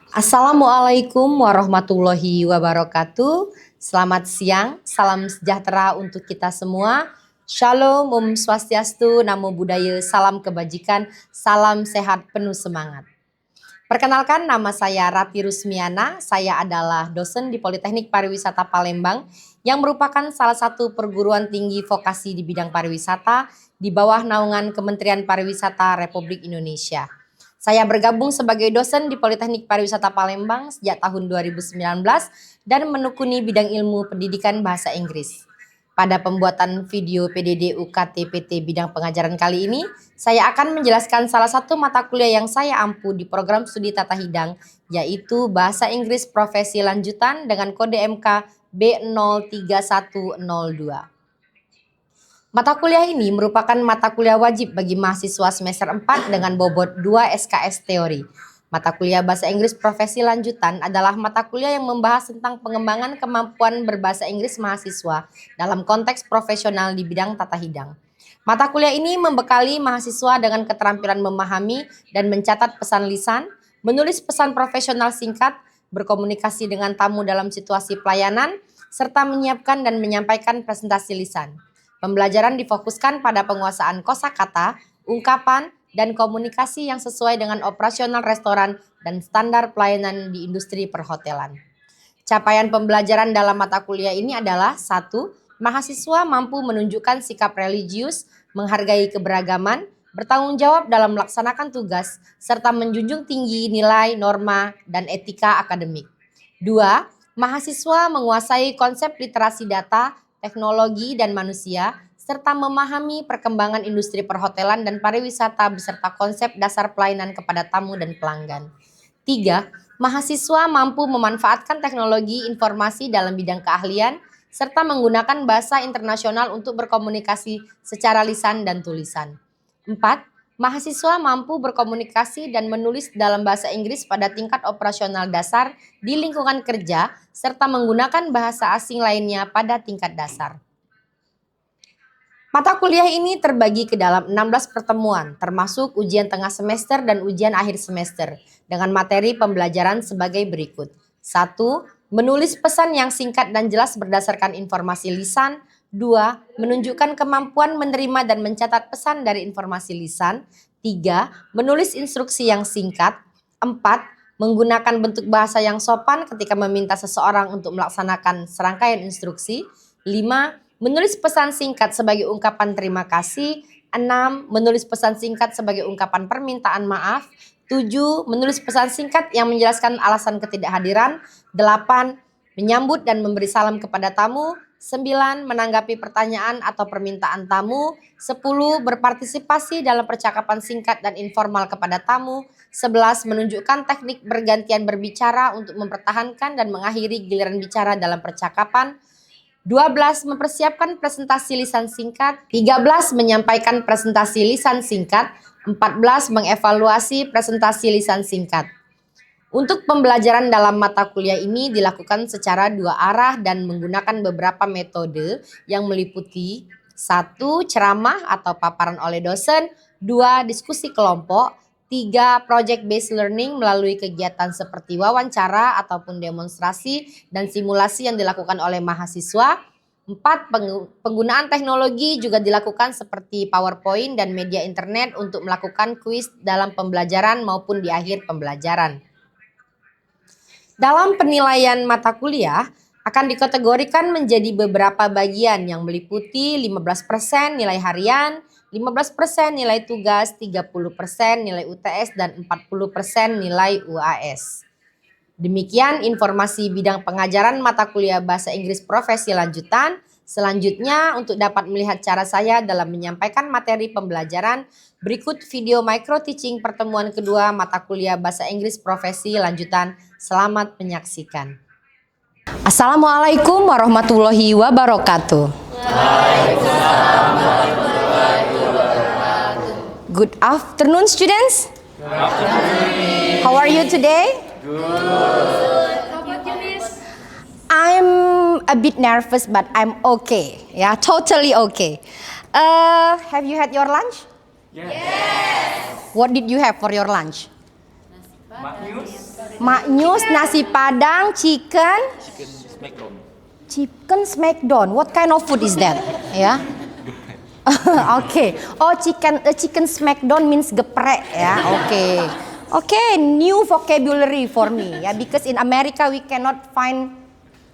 Assalamualaikum warahmatullahi wabarakatuh. Selamat siang, salam sejahtera untuk kita semua. Shalom, Om Swastiastu, Namo Buddhaya, salam kebajikan, salam sehat penuh semangat. Perkenalkan, nama saya Rati Rusmiana. Saya adalah dosen di Politeknik Pariwisata Palembang yang merupakan salah satu perguruan tinggi vokasi di bidang pariwisata di bawah naungan Kementerian Pariwisata Republik Indonesia. Saya bergabung sebagai dosen di Politeknik Pariwisata Palembang sejak tahun 2019 dan menekuni bidang ilmu pendidikan bahasa Inggris. Pada pembuatan video PDD UKT PT bidang pengajaran kali ini, saya akan menjelaskan salah satu mata kuliah yang saya ampu di program studi Tata Hidang, yaitu Bahasa Inggris Profesi Lanjutan dengan kode MK B03102. Mata kuliah ini merupakan mata kuliah wajib bagi mahasiswa semester 4 dengan bobot 2 SKS teori. Mata kuliah Bahasa Inggris Profesi Lanjutan adalah mata kuliah yang membahas tentang pengembangan kemampuan berbahasa Inggris mahasiswa dalam konteks profesional di bidang tata hidang. Mata kuliah ini membekali mahasiswa dengan keterampilan memahami dan mencatat pesan lisan, menulis pesan profesional singkat, berkomunikasi dengan tamu dalam situasi pelayanan, serta menyiapkan dan menyampaikan presentasi lisan. Pembelajaran difokuskan pada penguasaan kosakata, ungkapan, dan komunikasi yang sesuai dengan operasional restoran dan standar pelayanan di industri perhotelan. Capaian pembelajaran dalam mata kuliah ini adalah 1. Mahasiswa mampu menunjukkan sikap religius, menghargai keberagaman, bertanggung jawab dalam melaksanakan tugas, serta menjunjung tinggi nilai, norma, dan etika akademik. 2. Mahasiswa menguasai konsep literasi data, teknologi, dan manusia, serta memahami perkembangan industri perhotelan dan pariwisata beserta konsep dasar pelayanan kepada tamu dan pelanggan. 3. Mahasiswa mampu memanfaatkan teknologi informasi dalam bidang keahlian, serta menggunakan bahasa internasional untuk berkomunikasi secara lisan dan tulisan. 4. Mahasiswa mampu berkomunikasi dan menulis dalam bahasa Inggris pada tingkat operasional dasar di lingkungan kerja, serta menggunakan bahasa asing lainnya pada tingkat dasar. Mata kuliah ini terbagi ke dalam 16 pertemuan, termasuk ujian tengah semester dan ujian akhir semester, dengan materi pembelajaran sebagai berikut. 1. Menulis pesan yang singkat dan jelas berdasarkan informasi lisan. 2. Menunjukkan kemampuan menerima dan mencatat pesan dari informasi lisan. 3. Menulis instruksi yang singkat. 4. Menggunakan bentuk bahasa yang sopan ketika meminta seseorang untuk melaksanakan serangkaian instruksi. 5. Menulis pesan singkat sebagai ungkapan terima kasih. 6. Menulis pesan singkat sebagai ungkapan permintaan maaf. 7. Menulis pesan singkat yang menjelaskan alasan ketidakhadiran. 8. Menyambut dan memberi salam kepada tamu. 9. Menanggapi pertanyaan atau permintaan tamu. 10. Berpartisipasi dalam percakapan singkat dan informal kepada tamu. 11. Menunjukkan teknik bergantian berbicara untuk mempertahankan dan mengakhiri giliran bicara dalam percakapan. 12. Mempersiapkan presentasi lisan singkat. 13. Menyampaikan presentasi lisan singkat. 14. Mengevaluasi presentasi lisan singkat. Untuk pembelajaran dalam mata kuliah ini dilakukan secara 2 arah dan menggunakan beberapa metode yang meliputi 1. Ceramah atau paparan oleh dosen. 2. Diskusi kelompok. 3. Project based learning melalui kegiatan seperti wawancara ataupun demonstrasi dan simulasi yang dilakukan oleh mahasiswa. 4. Penggunaan teknologi juga dilakukan seperti PowerPoint dan media internet untuk melakukan kuis dalam pembelajaran maupun di akhir pembelajaran. Dalam penilaian mata kuliah akan dikategorikan menjadi beberapa bagian yang meliputi 15% nilai harian, 15% nilai tugas, 30% nilai UTS, dan 40% nilai UAS. Demikian informasi bidang pengajaran mata kuliah Bahasa Inggris Profesi Lanjutan. Selanjutnya, untuk dapat melihat cara saya dalam menyampaikan materi pembelajaran, berikut video micro teaching pertemuan kedua mata kuliah Bahasa Inggris Profesi Lanjutan. Selamat menyaksikan. Assalamualaikum warahmatullahi wabarakatuh. Waalaikumsalam warahmatullahi wabarakatuh. Good afternoon, students. Good afternoon. How are you today? Good. How about you, Miss? I'm a bit nervous, but I'm okay. Yeah, totally okay. Have you had your lunch? Yes. What did you have for your lunch? Nasi Maknyus, nasi padang, chicken. Chicken smackdown. What kind of food is that? Ya. Okay. Oh, chicken smackdown means geprek ya. Okay. Okay, new vocabulary for me ya, because in America we cannot find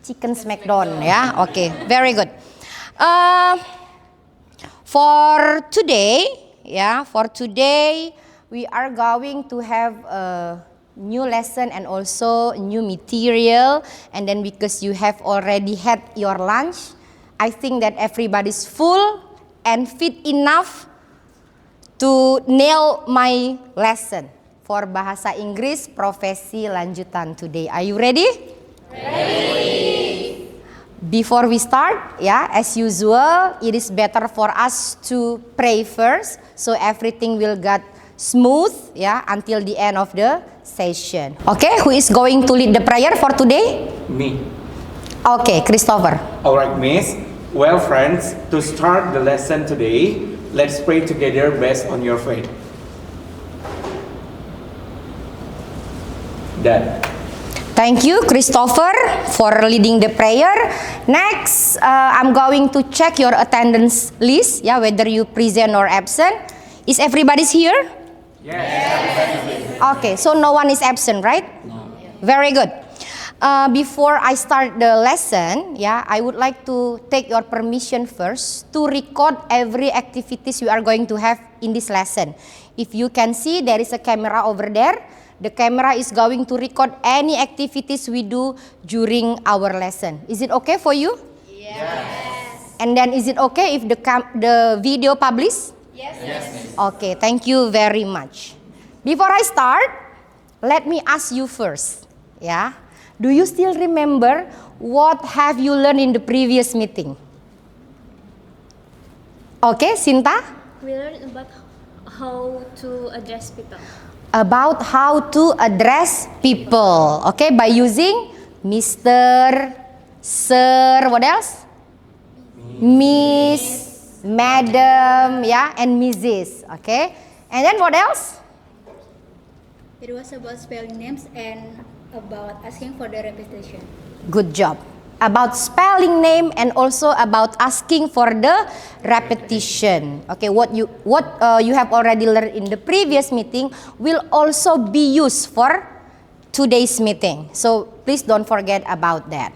chicken smackdown ya. Okay, very good. For today we are going to have a new lesson and also new material, and then because you have already had your lunch, I think that everybody's full and fit enough to nail my lesson for Bahasa Inggris Profesi Lanjutan today. Are you ready? Ready. Before we start, as usual, it is better for us to pray first, so everything will get smooth, until the end of the session. Okay, who is going to lead the prayer for today? Me. Okay, Christopher. Alright, Miss. Well, friends, to start the lesson today, let's pray together based on your faith. Done. Thank you, Christopher, for leading the prayer. Next, I'm going to check your attendance list, whether you present or absent. Is everybody's here? Yes. Okay, so no one is absent, right? No. Very good. Before I start the lesson, I would like to take your permission first to record every activities we are going to have in this lesson. If you can see, there is a camera over there. The camera is going to record any activities we do during our lesson. Is it okay for you? Yes. And then is it okay if the video published? Yes. Okay, thank you very much. Before I start, let me ask you first. Do you still remember what have you learned in the previous meeting? Okay, Sinta? We learned about how to address people. About how to address people. Okay, by using Mr., Sir, what else? Miss, Madam, and Mrs. Okay, and then what else? It was about spelling names and about asking for the repetition. Good job. About spelling name and also about asking for the repetition. Okay, what you have already learned in the previous meeting will also be used for today's meeting. So please don't forget about that.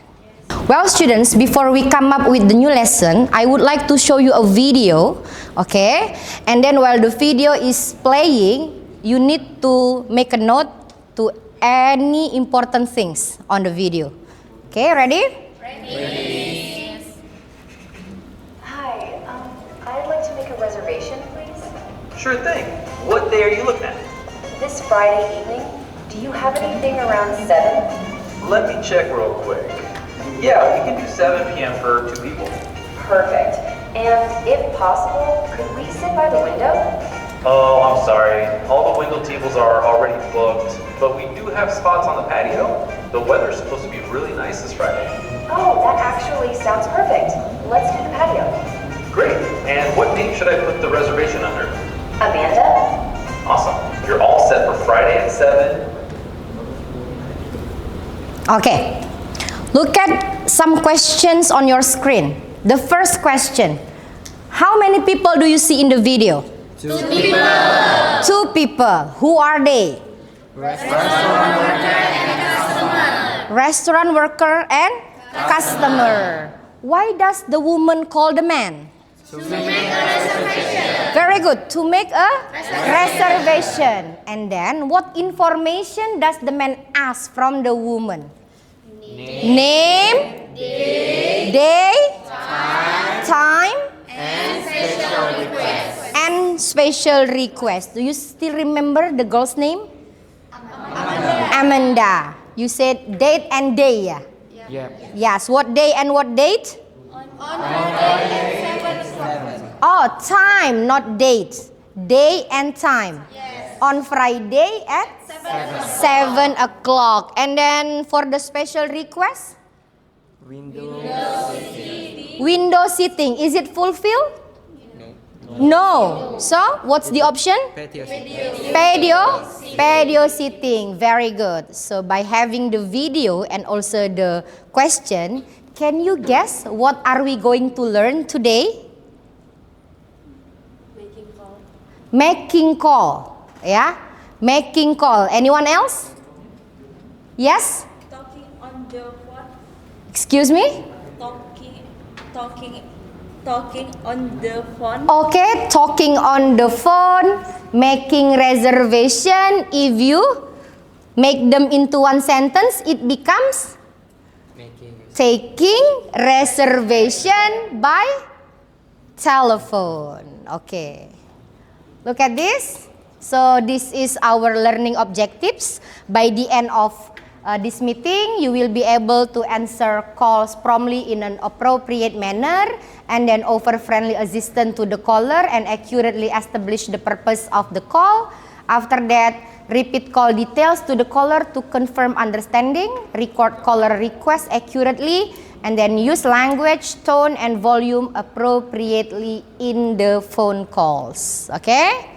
Well, students, before we come up with the new lesson, I would like to show you a video, okay? And then while the video is playing, you need to make a note to any important things on the video. Okay, ready? Ready. Hi, I'd like to make a reservation, please. Sure thing. What day are you looking at? This Friday evening, do you have anything around 7? Let me check real quick. Yeah, we can do 7 p.m. for 2 people. Perfect. And if possible, could we sit by the window? Oh, I'm sorry. All the window tables are already booked, but we do have spots on the patio. The weather's supposed to be really nice this Friday. Oh, that actually sounds perfect. Let's do the patio. Great. And what name should I put the reservation under? Amanda? Awesome. You're all set for Friday at 7. Okay. Look at some questions on your screen. The first question. How many people do you see in the video? 2 people. 2 people. Who are they? Restaurant worker and customer. Why does the woman call the man? To make a reservation. Very good. To make a reservation. And then what information does the man ask from the woman? Name, day, time, and special request. Do you still remember the girl's name? Amanda. You said date and day, yeah? Yeah. Yes. What day and what date? On Friday at 7 o'clock. Oh, time, not date. Day and time. Yes. On Friday at 7 o'clock. And then for the special request? Window sitting. Is it fulfilled? No. So, what's the option? Patio seating. Very good. So, by having the video and also the question, can you guess what are we going to learn today? Making call. Yeah? Making call. Anyone else? Yes? Talking on the phone. Excuse me? Talking on the phone. Okay, talking on the phone, making reservation. If you make them into one sentence, it becomes taking reservation by telephone. Okay. Look at this. So this is our learning objectives. By the end of this meeting, you will be able to answer calls promptly in an appropriate manner and then offer friendly assistance to the caller and accurately establish the purpose of the call. After that, repeat call details to the caller to confirm understanding, record caller requests accurately, and then use language, tone, and volume appropriately in the phone calls. Okay?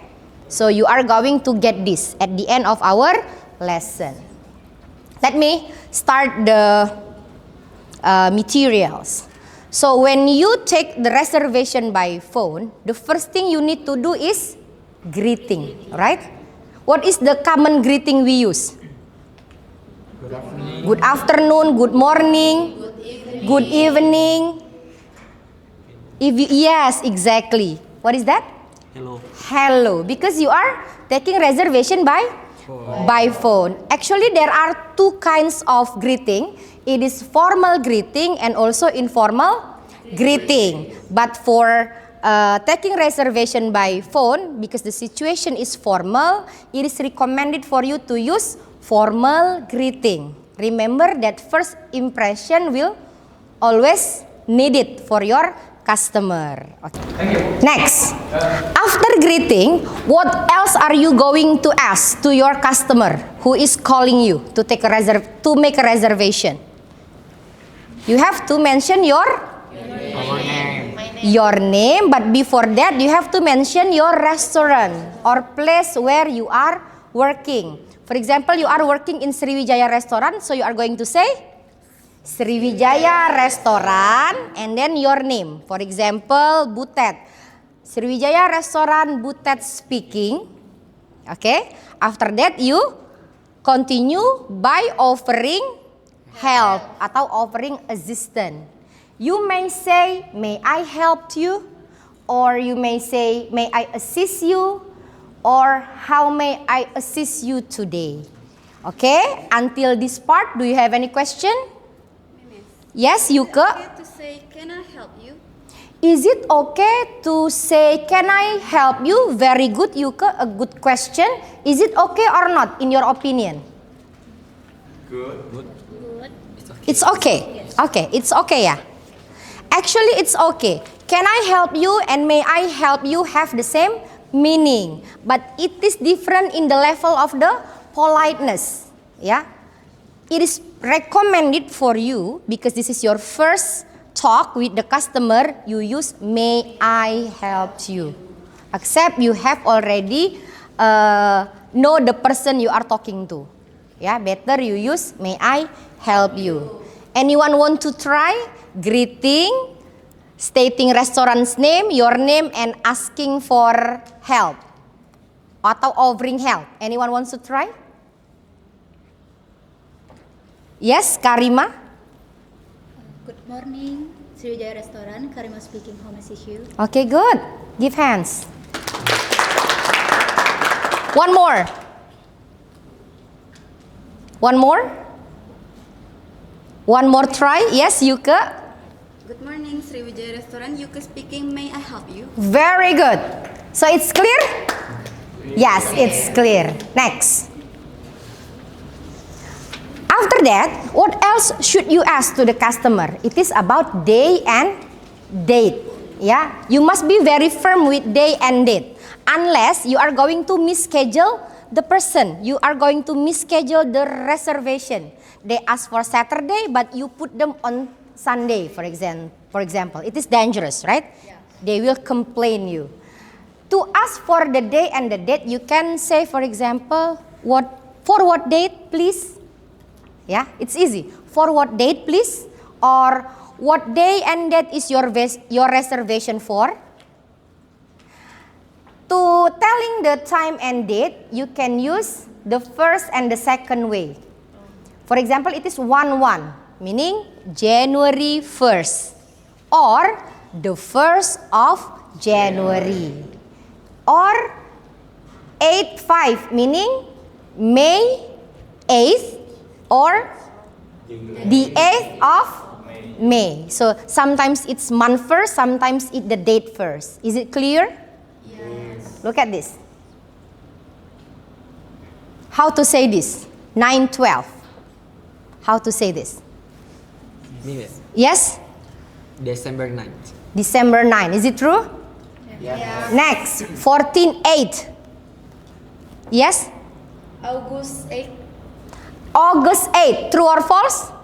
So you are going to get this at the end of our lesson. Let me start the materials. So when you take the reservation by phone, the first thing you need to do is greeting, right? What is the common greeting we use? Good afternoon, good morning, good evening. Yes, exactly. What is that? Hello, because you are taking reservation by phone. Actually, there are two kinds of greeting. It is formal greeting and also informal greeting. But for taking reservation by phone, because the situation is formal, it is recommended for you to use formal greeting. Remember that first impression will always needed for your customer. Okay. Next, after greeting, what else are you going to ask to your customer who is calling you to make a reservation? You have to mention your name, but before that, you have to mention your restaurant or place where you are working. For example, you are working in Sriwijaya restaurant, so you are going to say Sriwijaya Restoran and then your name. For example, Butet. Sriwijaya Restoran Butet speaking. Okay. After that you continue by offering help atau offering assistance. You may say, may I help you? Or you may say, may I assist you? Or how may I assist you today? Okay. Until this part, do you have any question? Yes, Yuke. To say, can I help you? Is it okay to say, can I help you? Very good, Yuke. A good question. Is it okay or not, in your opinion? Good. It's okay. Okay, it's okay, yeah. Actually, it's okay. Can I help you and may I help you have the same meaning. But it is different in the level of the politeness. Yeah. It is recommended for you, because this is your first talk with the customer, you use may I help you. Except you have already know the person you are talking to. Yeah, better you use may I help you. Anyone want to try greeting, stating restaurant's name, your name, and asking for help atau offering help? Anyone wants to try? Yes, Karima. Good morning, Sriwijaya Restoran. Karima speaking. How may I assist you? Okay, good. Give hands. One more. One more. One more try. Yes, Yuke. Good morning, Sriwijaya Restoran. Yuke speaking. May I help you? Very good. So it's clear? Yes, it's clear. Next. After that, what else should you ask to the customer? It is about day and date. Yeah, you must be very firm with day and date. Unless you are going to misschedule the person, you are going to misschedule the reservation. They ask for Saturday, but you put them on Sunday, for example. It is dangerous, right? Yeah. They will complain you. To ask for the day and the date, you can say, for example, for what date, please? Yeah, it's easy. For what date, please? Or what day and date is your reservation for? To telling the time and date, you can use the first and the second way. For example, it is 1/1, meaning January 1st, or the 1st of January, or 8/5, meaning May 8th, or the 8th of May. So sometimes it's month first, sometimes it's the date first. Is it clear? Yes. Look at this. How to say this? 9/12. How to say this? Yes? December 9th. December 9. Is it true? Yeah. Next, 14/8. Yes? August 8. August 8. True or false?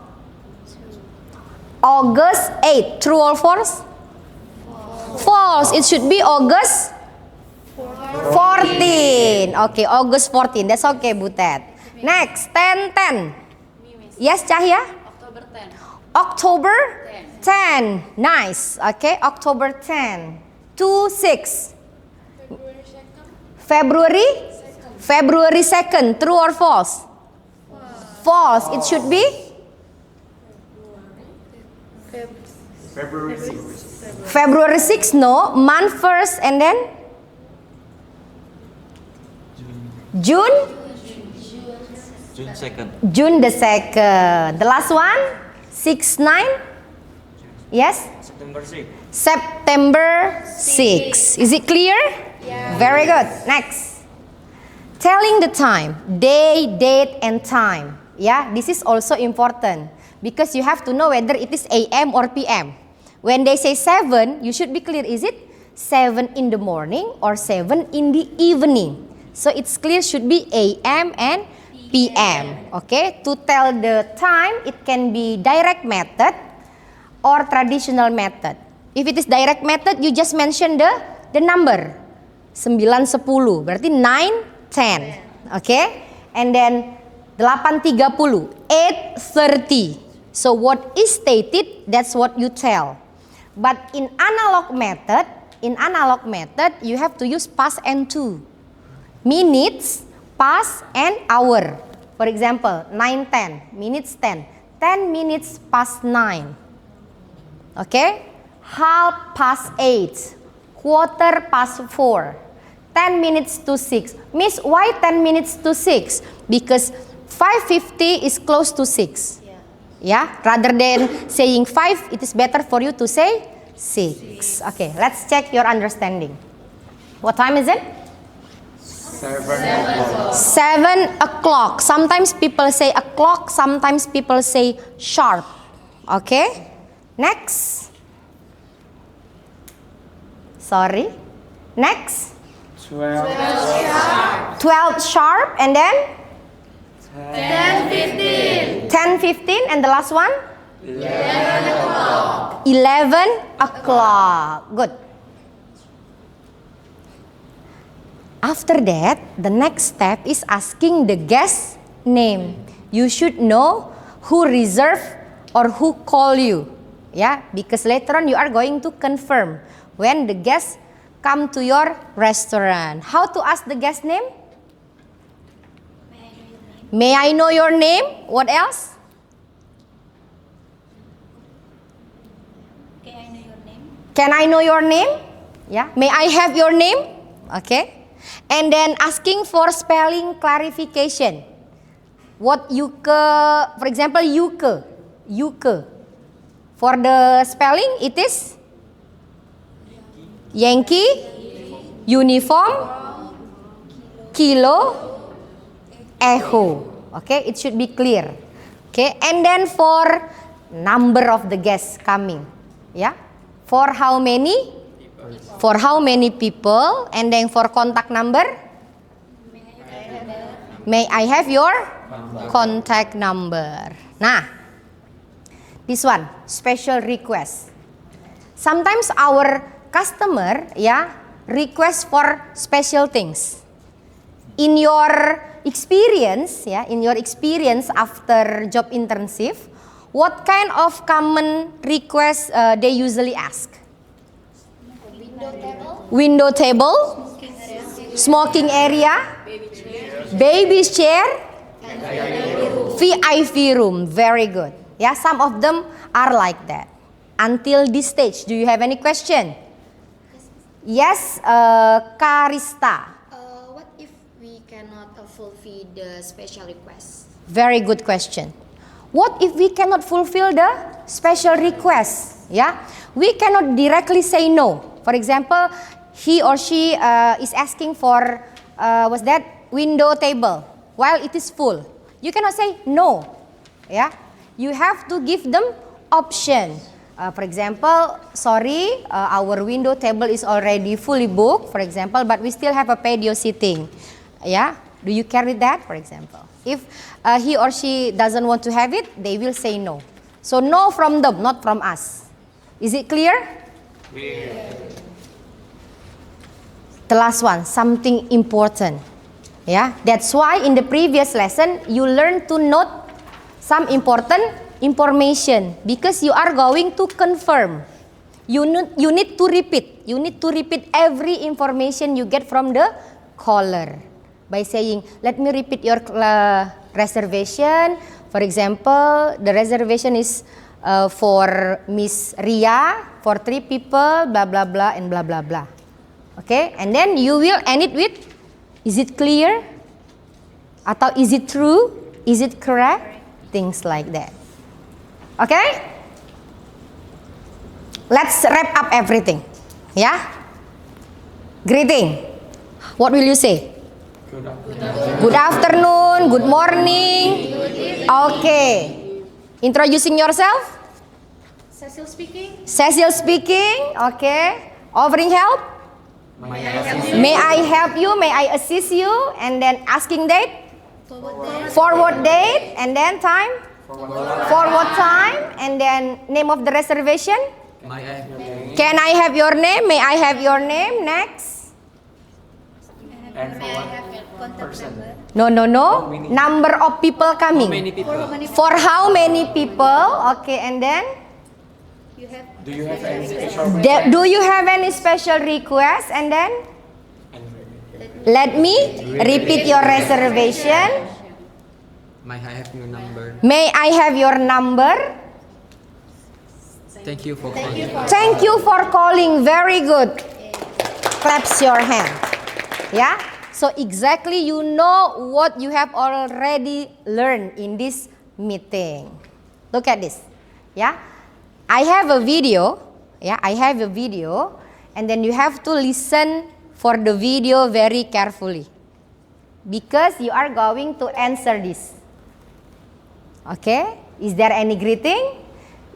August 8. True or false? False. It should be August 14. Okay, August 14. That's okay, Butet. Next, 10/10. Yes, Cahya? October 10. October 10. Nice. Okay, October 10. 2/6. February 2nd. True or false? False. It should be February 6. No, month first and then June. June 2nd. June the 2nd. The last one 6/9. Yes. September 6th. September 6. Is it clear? Yeah. Very good. Next. Telling the time, day, date, and time. Yeah, this is also important because you have to know whether it is AM or PM. When they say 7, you should be clear. Is it 7 in the morning or 7 in the evening? So it's clear should be AM and PM. Okay. To tell the time, it can be direct method or traditional method. If it is direct method, you just mention the number 9, 10, berarti 9, 10. Okay, and then 8.30, 8:30. So what is stated, that's what you tell. But in analog method, you have to use past and to. Minutes, past and hour. For example, 9:10, minutes 10, 10 minutes past 9. Okay, 8:30, 4:15, 10 minutes to 6. Miss, why 10 minutes to 6? Because 5:50 is close to 6. Yeah, rather than saying 5, it is better for you to say 6. Okay, let's check your understanding. What time is it? 7 o'clock. Sometimes people say o'clock, sometimes people say sharp. Okay, next. Sorry. Next. 12 sharp and then 10:15 and the last one 11 o'clock. Good. After that, the next step is asking the guest name. You should know who reserve or who call you. Yeah, because later on you are going to confirm when the guests come to your restaurant. How to ask the guest name? May I know your name? What else? Can I know your name? Can I know your name? Yeah. May I have your name? Okay. And then asking for spelling clarification. What Yuke, for example, Yuke. Yuke. For the spelling, it is Yankee, uniform, kilo, echo. Okay, it should be clear. Okay, and then for number of the guests coming. Yeah, for how many? For how many people? And then for contact number? May I have your contact number? Nah, this one, special request. Sometimes our customer, yeah, request for special things. In your experience, after job internship, what kind of common request they usually ask? Window table, smoking area, baby chair, VIP room. Very good. Yeah, some of them are like that. Until this stage, do you have any question? Yes, Karista. What if we cannot fulfill the special request? Very good question. What if we cannot fulfill the special request? Yeah, we cannot directly say no. For example, he or she is asking for window table while it is full. You cannot say no. Yeah, you have to give them option. For example, sorry, our window table is already fully booked, for example, but we still have a patio seating. Yeah, do you carry that, for example? If he or she doesn't want to have it, they will say no. So no from them, not from us. Is it clear? The last one, something important. Yeah, that's why in the previous lesson you learn to note some important information because you are going to confirm. You need to repeat. You need to repeat every information you get from the caller by saying, "Let me repeat your reservation." For example, the reservation is for Miss Ria for 3 people, blah blah blah and blah blah blah. Okay, and then you will end it with, "Is it clear?" Atau "Is it true?" "Is it correct?" Things like that. Okay? Let's wrap up everything. Yeah? Greeting. What will you say? Good afternoon, good morning. Okay. Introducing yourself? Cecil speaking. Cecil speaking. Okay. Offering help? May I help you? May I assist you? And then asking date? Forward date. And then time? Forward time. And then name of the reservation? Can I have your name? May I have your name? Next. And for one person. No. Number of people coming. For how many people? Okay, and then? Do you have any special Do you have any special request? And then? Let me repeat your reservation. May I have your number? May I have your number? Thank you for calling. Thank you for calling. Very good. Claps your hand. Yeah? So exactly you know what you have already learned in this meeting. Look at this. Yeah? I have a video. Yeah, I have a video. And then you have to listen for the video very carefully. Because you are going to answer this. Okay? Is there any greeting?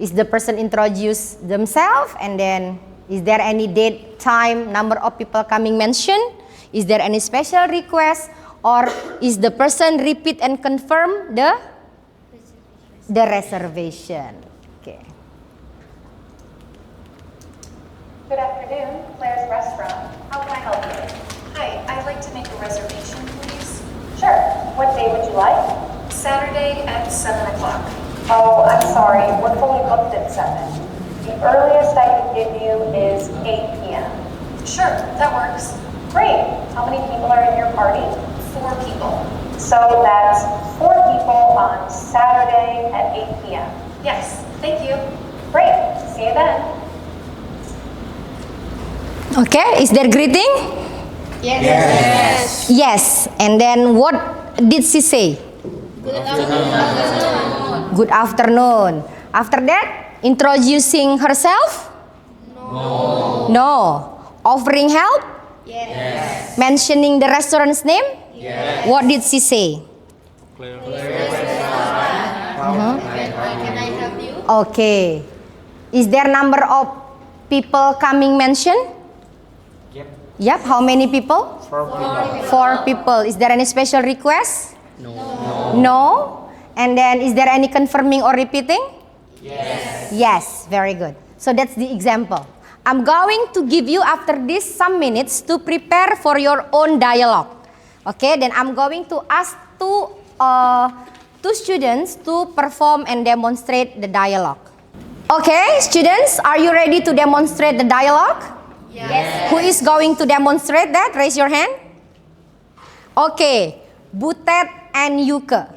Is the person introduce themselves? And then, is there any date, time, number of people coming mentioned? Is there any special request? Or is the person repeat and confirm the reservation? Okay. Good afternoon, Claire's Restaurant. How can I help you? Hi, I'd like to make a reservation, please. Sure. What day would you like? Saturday at 7 o'clock. Oh, I'm sorry. We're fully booked at 7. The earliest I can give you is 8 p.m. Sure, that works. Great. How many people are in your party? 4 people. So that's 4 people on Saturday at 8 p.m. Yes, thank you. Great. See you then. Okay, is there greeting? Yes. Yes. And then what did she say? Good afternoon. After that, introducing herself? No. Offering help? Yes. Mentioning the restaurant's name? Yes. What did she say? Can I help you? Okay. Is there number of people coming mentioned? Yep. Yep. How many people? 4 people. 4 people. Is there any special request? No. And then is there any confirming or repeating? Yes. Yes. Very good. So that's the example. I'm going to give you after this some minutes to prepare for your own dialogue. Okay, then I'm going to ask two students to perform and demonstrate the dialogue. Okay, students, are you ready to demonstrate the dialogue? Yes. Who is going to demonstrate that? Raise your hand. Okay, Butet and Yuke.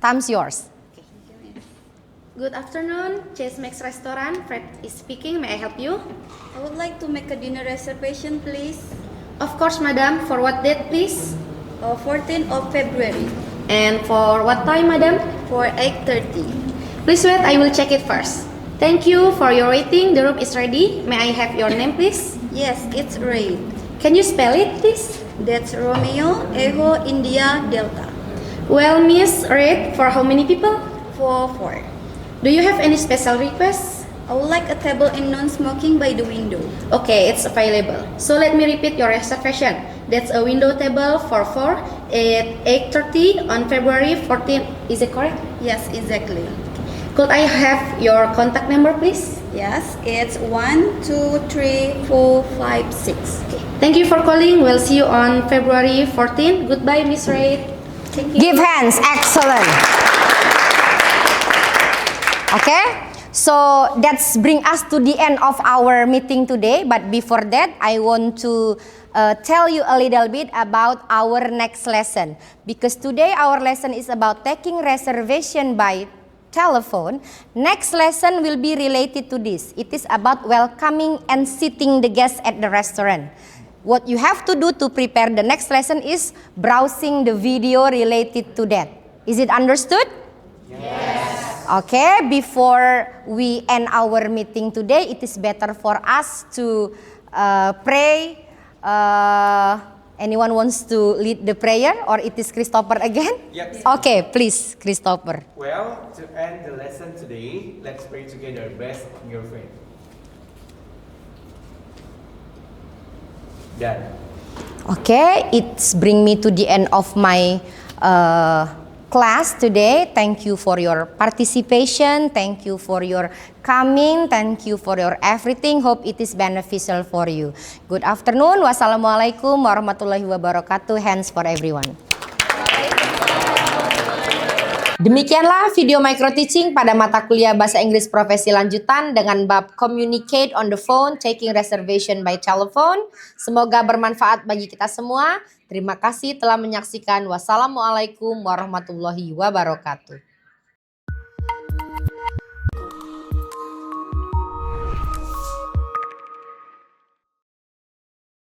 Time's yours. Good afternoon, Chase Max Restaurant. Fred is speaking. May I help you? I would like to make a dinner reservation, please. Of course, madam. For what date, please? 14th of February And for what time, madam? for 8:30. Please wait, I will check it first. Thank you for your waiting. The room is ready. May I have your name, please? Yes, it's Ray. Can you spell it, please? That's Romeo, Echo, India, Delta. Well, Miss, Red, for how many people? For 4. Do you have any special requests? I would like a table in non-smoking by the window. Okay, it's available. So let me repeat your reservation. That's a window table for 4 at 8:30 on February 14th. Is it correct? Yes, exactly. Could I have your contact number, please? Yes, it's 1, 2, 3, 4, 5, 6. Thank you for calling. We'll see you on February 14th. Goodbye, Miss Ray. Thank you. Give hands. Excellent. Okay, so that's bring us to the end of our meeting today. But before that, I want to tell you a little bit about our next lesson. Because today our lesson is about taking reservation by telephone. Next lesson will be related to this. It is about welcoming and seating the guests at the restaurant. What you have to do to prepare the next lesson is browsing the video related to that. Is it understood? Yes. Okay, before we end our meeting today, it is better for us to pray. Anyone wants to lead the prayer, or it is Christopher again? Yes. Okay, please, Christopher. Well, to end the lesson today, let's pray together. Best on your faith. Done. Okay, it's bring me to the end of my class today. Thank you for your participation. Thank you for your coming. Thank you for your everything. Hope it is beneficial for you. Good afternoon. Wassalamualaikum warahmatullahi wabarakatuh. Hands for everyone. Demikianlah video micro teaching pada mata kuliah Bahasa Inggris Profesi Lanjutan dengan bab Communicate on the Phone, Taking Reservation by Telephone. Semoga bermanfaat bagi kita semua. Terima kasih telah menyaksikan. Wassalamualaikum warahmatullahi wabarakatuh.